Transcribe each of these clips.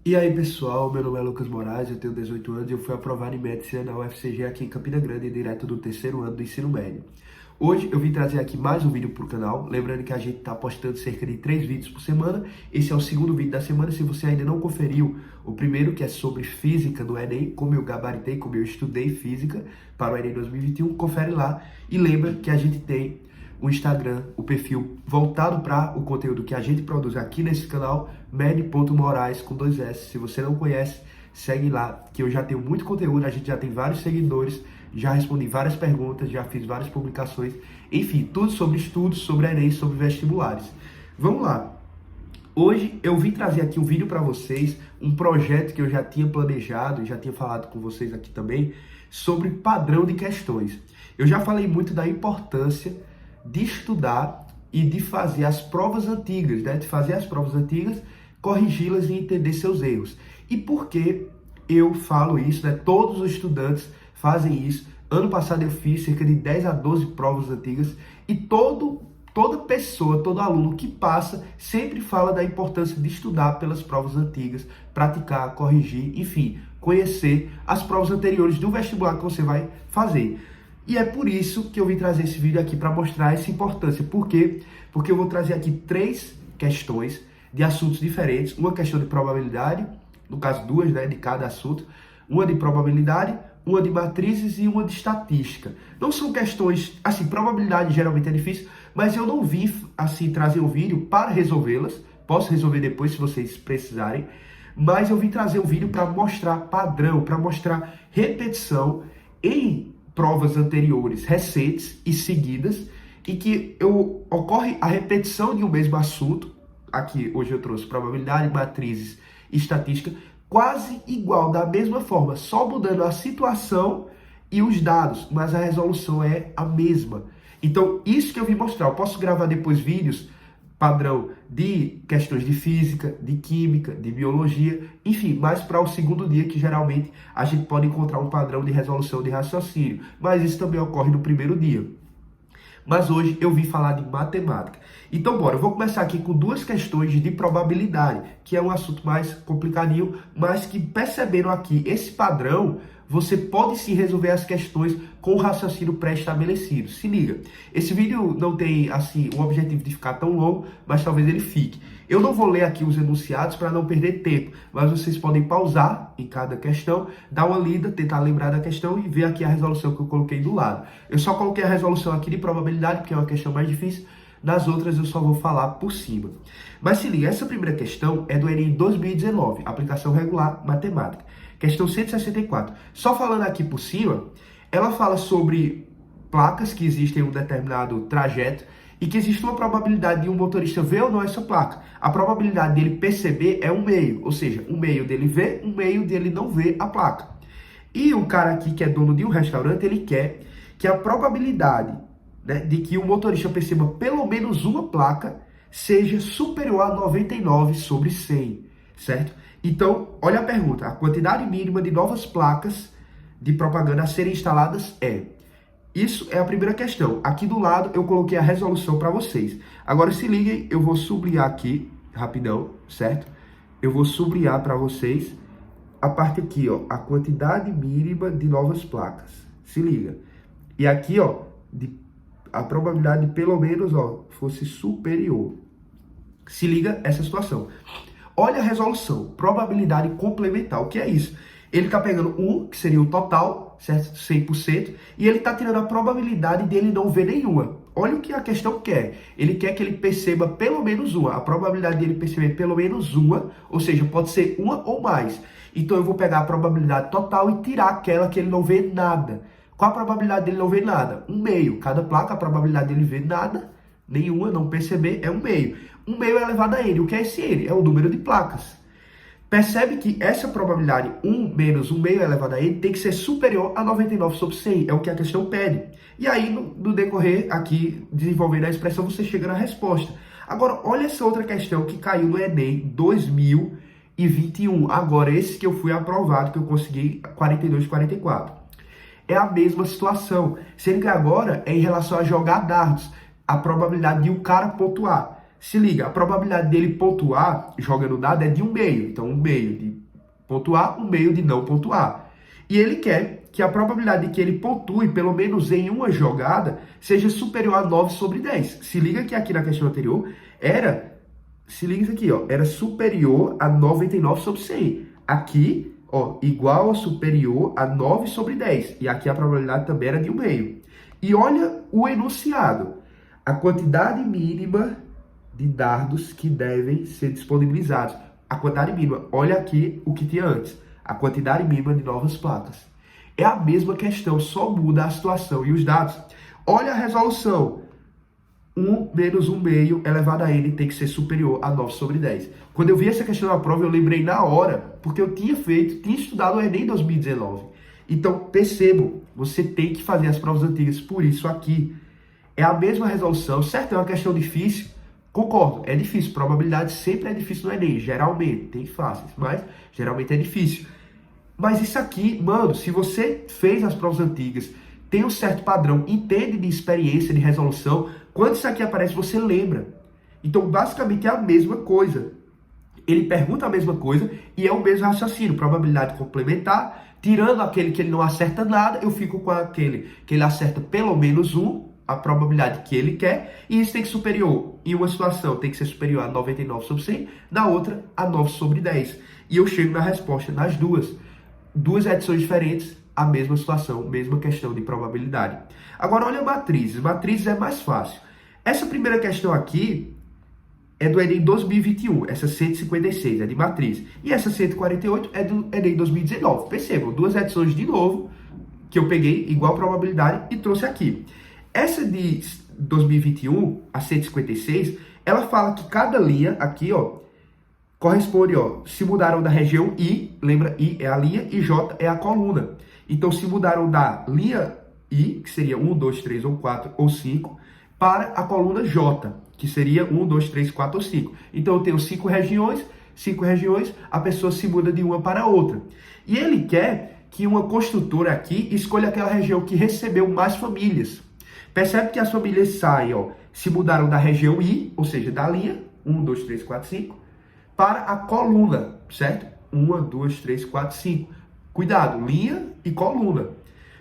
E aí pessoal, meu nome é Lucas Moraes, eu tenho 18 anos e eu fui aprovado em Medicina na UFCG aqui em Campina Grande, direto do terceiro ano do ensino médio. Hoje eu vim trazer aqui mais um vídeo para o canal, lembrando que a gente está postando cerca de 3 vídeos por semana, esse é o segundo vídeo da semana. Se você ainda não conferiu o primeiro, que é sobre física no Enem, como eu gabaritei, como eu estudei física para o Enem 2021, confere lá e lembra que a gente tem o Instagram, o perfil voltado para o conteúdo que a gente produz aqui nesse canal, med.moraes com 2 S. Se você não conhece, segue lá, que eu já tenho muito conteúdo, a gente já tem vários seguidores, já respondi várias perguntas, já fiz várias publicações, enfim, tudo sobre estudos, sobre Enem, sobre vestibulares. Vamos lá. Hoje eu vim trazer aqui um vídeo para vocês, um projeto que eu já tinha planejado, já tinha falado com vocês aqui também, sobre padrão de questões. Eu já falei muito da importância de estudar e de fazer as provas antigas, né? De fazer as provas antigas, corrigi-las e entender seus erros. E por que eu falo isso, né? Todos os estudantes fazem isso. Ano passado eu fiz cerca de 10 a 12 provas antigas e toda pessoa, todo aluno que passa sempre fala da importância de estudar pelas provas antigas, praticar, corrigir, enfim, conhecer as provas anteriores do vestibular que você vai fazer. E é por isso que eu vim trazer esse vídeo aqui para mostrar essa importância. Por quê? Porque eu vou trazer aqui 3 questões de assuntos diferentes. Uma questão de probabilidade, no caso 2, né, de cada assunto. Uma de probabilidade, uma de matrizes e uma de estatística. Não são questões, assim, probabilidade geralmente é difícil, mas eu não vim, assim, trazer um vídeo para resolvê-las. Posso resolver depois se vocês precisarem. Mas eu vim trazer um vídeo para mostrar padrão, para mostrar repetição em provas anteriores, recentes e seguidas, e que ocorre a repetição de um mesmo assunto. Aqui hoje eu trouxe probabilidade, matrizes e estatística, quase igual, da mesma forma, só mudando a situação e os dados, mas a resolução é a mesma. Então, isso que eu vim mostrar. Eu posso gravar depois vídeos padrão de questões de física, de química, de biologia, enfim, mas para o segundo dia, que geralmente a gente pode encontrar um padrão de resolução de raciocínio, mas isso também ocorre no primeiro dia. Mas hoje eu vim falar de matemática. Então, bora, eu vou começar aqui com 2 questões de probabilidade, que é um assunto mais complicadinho, mas que, percebendo aqui esse padrão, você pode sim resolver as questões com o raciocínio pré-estabelecido. Se liga, esse vídeo não tem, assim, o objetivo de ficar tão longo, mas talvez ele fique. Eu não vou ler aqui os enunciados para não perder tempo, mas vocês podem pausar em cada questão, dar uma lida, tentar lembrar da questão e ver aqui a resolução que eu coloquei do lado. Eu só coloquei a resolução aqui de probabilidade, porque é uma questão mais difícil. Nas outras eu só vou falar por cima. Mas se liga, essa primeira questão é do Enem 2019, aplicação regular matemática. Questão 164. Só falando aqui por cima, ela fala sobre placas que existem em um determinado trajeto e que existe uma probabilidade de um motorista ver ou não essa placa. A probabilidade dele perceber é 1/2, ou seja, 1/2 dele ver, 1/2 dele não ver a placa. E o cara aqui, que é dono de um restaurante, ele quer que a probabilidade, né, de que o motorista perceba pelo menos uma placa seja superior a 99/100, certo? Então, olha a pergunta. A quantidade mínima de novas placas de propaganda a serem instaladas é... Isso é a primeira questão. Aqui do lado eu coloquei a resolução para vocês. Agora se liguem, eu vou sublinhar aqui, rapidão, certo? Eu vou sublinhar para vocês a parte aqui, ó, a quantidade mínima de novas placas. Se liga. E aqui, ó, a probabilidade de pelo menos, ó, fosse superior. Se liga essa situação. Olha a resolução, probabilidade complementar. O que é isso? Ele está pegando 1, que seria o total, certo? 100%, e ele está tirando a probabilidade dele não ver nenhuma. Olha o que a questão quer. Ele quer que ele perceba pelo menos uma. A probabilidade dele perceber pelo menos uma, ou seja, pode ser uma ou mais. Então eu vou pegar a probabilidade total e tirar aquela que ele não vê nada. Qual a probabilidade dele não ver nada? 1/2. Cada placa, a probabilidade dele ver nada, nenhuma, não perceber, é 1/2. 1/2 é elevado a n. O que é esse n? É o número de placas. Percebe que essa probabilidade 1 menos 1/2 elevado a n tem que ser superior a 99/100. É o que a questão pede. E aí, no decorrer aqui, desenvolvendo a expressão, você chega na resposta. Agora, olha essa outra questão que caiu no Enem 2021. Agora, esse que eu fui aprovado, que eu consegui 42, 44. É a mesma situação. Sendo que agora é em relação a jogar dardos. A probabilidade de um cara pontuar. Se liga, a probabilidade dele pontuar jogando dado é de 1/2. Então, 1/2 de pontuar, 1/2 de não pontuar. E ele quer que a probabilidade de que ele pontue, pelo menos em uma jogada, seja superior a 9/10. Se liga que aqui na questão anterior se liga isso aqui, ó, era superior a 99/100. Aqui, ó, igual ou superior a 9/10. E aqui a probabilidade também era de 1/2. E olha o enunciado. A quantidade mínima de dardos que devem ser disponibilizados. A quantidade mínima. Olha aqui o que tinha antes. A quantidade mínima de novas placas. É a mesma questão, só muda a situação e os dados. Olha a resolução. 1 menos 1/2 elevado a n tem que ser superior a 9/10. Quando eu vi essa questão na prova, eu lembrei na hora, porque eu tinha estudado o Enem 2019. Então, percebo, você tem que fazer as provas antigas por isso aqui. É a mesma resolução, certo? É uma questão difícil, concordo, é difícil. Probabilidade sempre é difícil no Enem, geralmente. Tem fáceis, mas geralmente é difícil. Mas isso aqui, mano, se você fez as provas antigas, tem um certo padrão, entende de experiência, de resolução, quando isso aqui aparece, você lembra. Então, basicamente, é a mesma coisa. Ele pergunta a mesma coisa e é o mesmo raciocínio. Probabilidade complementar, tirando aquele que ele não acerta nada, eu fico com aquele que ele acerta pelo menos um, a probabilidade que ele quer, e isso tem que ser superior. Em uma situação, tem que ser superior a 99/100, na outra, a 9/10. E eu chego na resposta nas duas. Duas edições diferentes, a mesma situação, mesma questão de probabilidade. Agora, olha matrizes. Matrizes é mais fácil. Essa primeira questão aqui é do Enem 2021, essa 156 é de matriz. E essa 148 é do Enem 2019. Percebam, duas edições de novo, que eu peguei igual probabilidade e trouxe aqui. Essa de 2021, a 156, ela fala que cada linha aqui, ó, corresponde, ó, se mudaram da região I, lembra, I é a linha e J é a coluna. Então, se mudaram da linha I, que seria 1, 2, 3 ou 4 ou 5, para a coluna J, que seria 1, 2, 3, 4 ou 5. Então, eu tenho 5 regiões, a pessoa se muda de uma para outra. E ele quer que uma construtora aqui escolha aquela região que recebeu mais famílias. Percebe que as famílias saem, ó, se mudaram da região I, ou seja, da linha, 1, 2, 3, 4, 5, para a coluna, certo? 1, 2, 3, 4, 5. Cuidado, linha e coluna.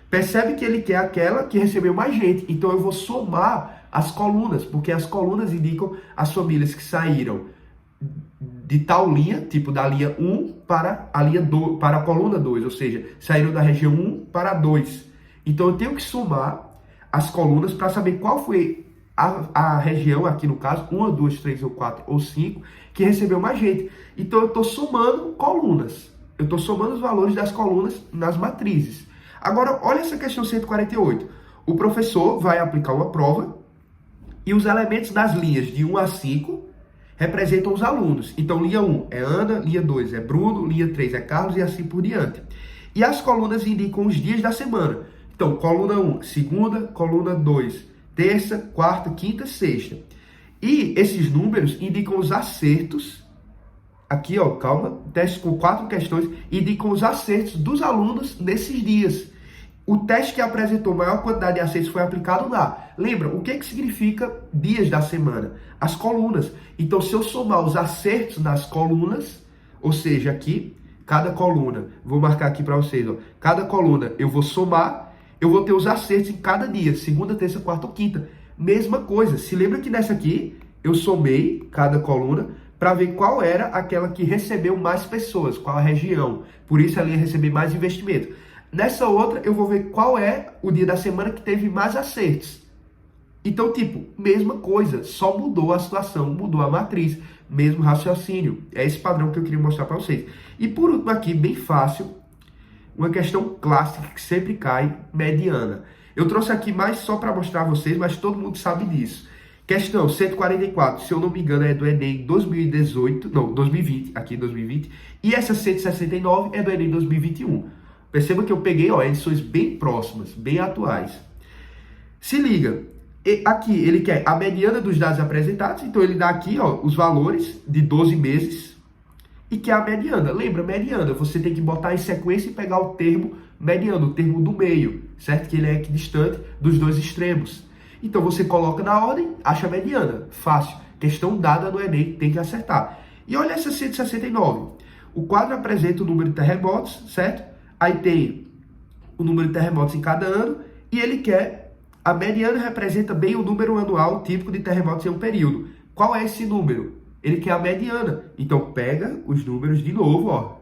Percebe que ele quer aquela que recebeu mais gente. Então eu vou somar as colunas, porque as colunas indicam as famílias que saíram de tal linha, tipo da linha 1 para a linha 2, para a coluna 2, ou seja, saíram da região 1 para a 2. Então eu tenho que somar as colunas para saber qual foi a região, aqui no caso, 1, 2, 3 ou 4 ou 5, que recebeu mais gente. Então eu estou somando colunas. Eu estou somando os valores das colunas nas matrizes. Agora, olha essa questão 148. O professor vai aplicar uma prova e os elementos das linhas de 1 a 5 representam os alunos. Então, linha 1 é Ana, linha 2 é Bruno, linha 3 é Carlos e assim por diante. E as colunas indicam os dias da semana. Então, coluna 1, segunda, coluna 2, terça, quarta, quinta, sexta. E esses números indicam os acertos. Aqui, ó, calma, teste com 4 questões, indicam os acertos dos alunos nesses dias. O teste que apresentou maior quantidade de acertos foi aplicado lá. Lembra, o que significa dias da semana? As colunas. Então, se eu somar os acertos nas colunas, ou seja, aqui, cada coluna, vou marcar aqui para vocês, ó, cada coluna eu vou somar, eu vou ter os acertos em cada dia, segunda, terça, quarta ou quinta. Mesma coisa, se lembra que nessa aqui, eu somei cada coluna, para ver qual era aquela que recebeu mais pessoas, qual a região. Por isso ela ia receber mais investimento. Nessa outra, eu vou ver qual é o dia da semana que teve mais acertos. Então, tipo, mesma coisa, só mudou a situação, mudou a matriz, mesmo raciocínio. É esse padrão que eu queria mostrar para vocês. E por último aqui, bem fácil, uma questão clássica que sempre cai, mediana. Eu trouxe aqui mais só para mostrar a vocês, mas todo mundo sabe disso. Questão 144, se eu não me engano, é do Enem 2018, não, 2020, aqui 2020. E essa 169 é do Enem 2021. Perceba que eu peguei, ó, edições bem próximas, bem atuais. Se liga, aqui ele quer a mediana dos dados apresentados, então ele dá aqui, ó, os valores de 12 meses e quer a mediana. Lembra, mediana, você tem que botar em sequência e pegar o termo mediano, o termo do meio, certo? Que ele é equidistante dos dois extremos. Então você coloca na ordem, acha a mediana. Fácil. Questão dada no Enem, tem que acertar. E olha essa 169. O quadro apresenta o número de terremotos, certo? Aí tem o número de terremotos em cada ano e ele quer... A mediana representa bem o número anual típico de terremotos em um período. Qual é esse número? Ele quer a mediana. Então pega os números de novo, ó.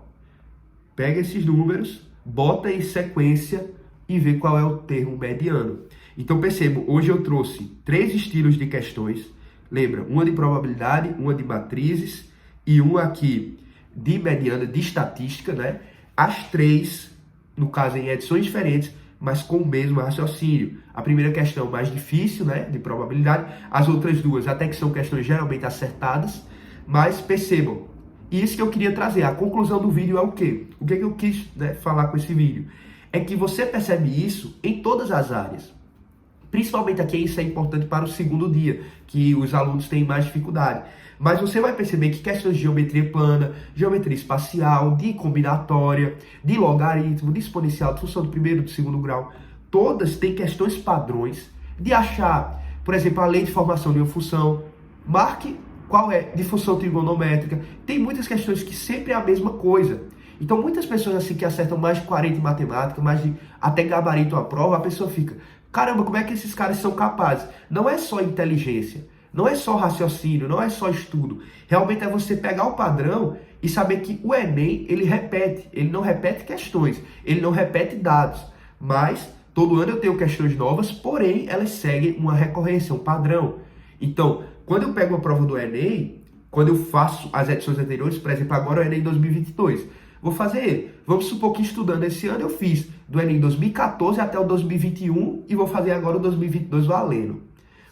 Pega esses números, bota em sequência e vê qual é o termo mediano. Então percebo, hoje eu trouxe 3 estilos de questões. Lembra, uma de probabilidade, uma de matrizes e uma aqui de mediana, de estatística, né? As 3, no caso em edições diferentes, mas com o mesmo raciocínio. A primeira questão mais difícil, né, de probabilidade. As outras 2 até que são questões geralmente acertadas, mas percebam. Isso que eu queria trazer. A conclusão do vídeo é o quê? O que eu quis, né, falar com esse vídeo? É que você percebe isso em todas as áreas. Principalmente aqui, isso é importante para o segundo dia, que os alunos têm mais dificuldade. Mas você vai perceber que questões de geometria plana, geometria espacial, de combinatória, de logaritmo, de exponencial, de função do primeiro e do segundo grau, todas têm questões padrões de achar, por exemplo, a lei de formação de uma função. Marque qual é, de função trigonométrica. Tem muitas questões que sempre é a mesma coisa. Então, muitas pessoas assim que acertam mais de 40 em matemática, mais de até gabarito a prova, a pessoa fica, caramba, como é que esses caras são capazes? Não é só inteligência, não é só raciocínio, não é só estudo. Realmente é você pegar o padrão e saber que o Enem, ele repete. Ele não repete questões, ele não repete dados. Mas, todo ano eu tenho questões novas, porém, elas seguem uma recorrência, um padrão. Então, quando eu pego a prova do Enem, quando eu faço as edições anteriores, por exemplo, agora o Enem 2022, vou fazer ele. Vamos supor que estudando esse ano eu fiz do Enem 2014 até o 2021 e vou fazer agora o 2022 valendo.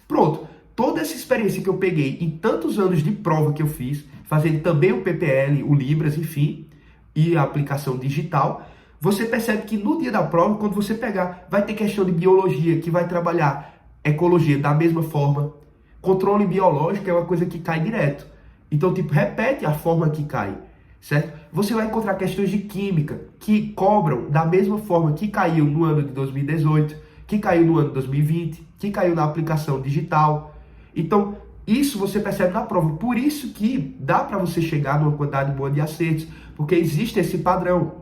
Pronto. Toda essa experiência que eu peguei em tantos anos de prova que eu fiz, fazendo também o PPL, o Libras, enfim, e a aplicação digital, você percebe que no dia da prova, quando você pegar, vai ter questão de biologia, que vai trabalhar ecologia da mesma forma. Controle biológico é uma coisa que cai direto. Então, tipo, repete a forma que cai, certo? Você vai encontrar questões de química que cobram da mesma forma que caiu no ano de 2018, que caiu no ano de 2020, que caiu na aplicação digital. Então, isso você percebe na prova. Por isso que dá para você chegar numa quantidade boa de acertos, porque existe esse padrão.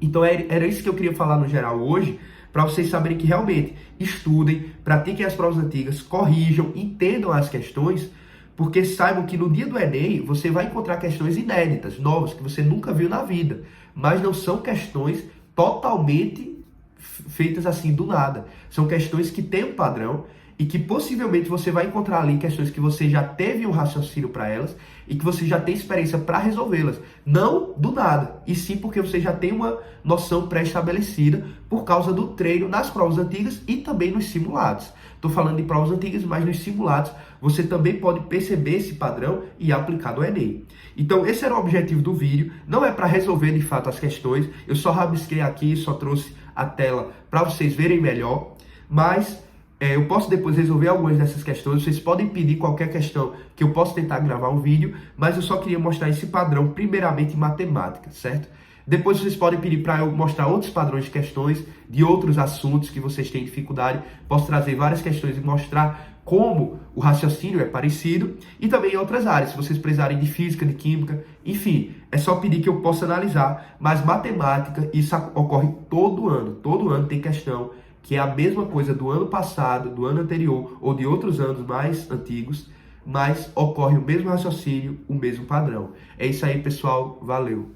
Então, era isso que eu queria falar no geral hoje, para vocês saberem que realmente estudem, pratiquem as provas antigas, corrijam, entendam as questões, porque saibam que no dia do Enem você vai encontrar questões inéditas, novas, que você nunca viu na vida, mas não são questões totalmente feitas assim do nada. São questões que têm um padrão e que possivelmente você vai encontrar ali questões que você já teve um raciocínio para elas e que você já tem experiência para resolvê-las. Não do nada, e sim porque você já tem uma noção pré-estabelecida por causa do treino nas provas antigas e também nos simulados. Estou falando de provas antigas, mas nos simulados você também pode perceber esse padrão e aplicar no Enem. Então esse era o objetivo do vídeo, não é para resolver de fato as questões, eu só rabisquei aqui, só trouxe a tela para vocês verem melhor, mas... eu posso depois resolver algumas dessas questões, vocês podem pedir qualquer questão que eu possa tentar gravar um vídeo, mas eu só queria mostrar esse padrão, primeiramente em matemática, certo? Depois vocês podem pedir para eu mostrar outros padrões de questões, de outros assuntos que vocês têm dificuldade, posso trazer várias questões e mostrar como o raciocínio é parecido, e também em outras áreas, se vocês precisarem de física, de química, enfim, é só pedir que eu possa analisar, mas matemática, isso ocorre todo ano tem questão, que é a mesma coisa do ano passado, do ano anterior ou de outros anos mais antigos, mas ocorre o mesmo raciocínio, o mesmo padrão. É isso aí, pessoal. Valeu!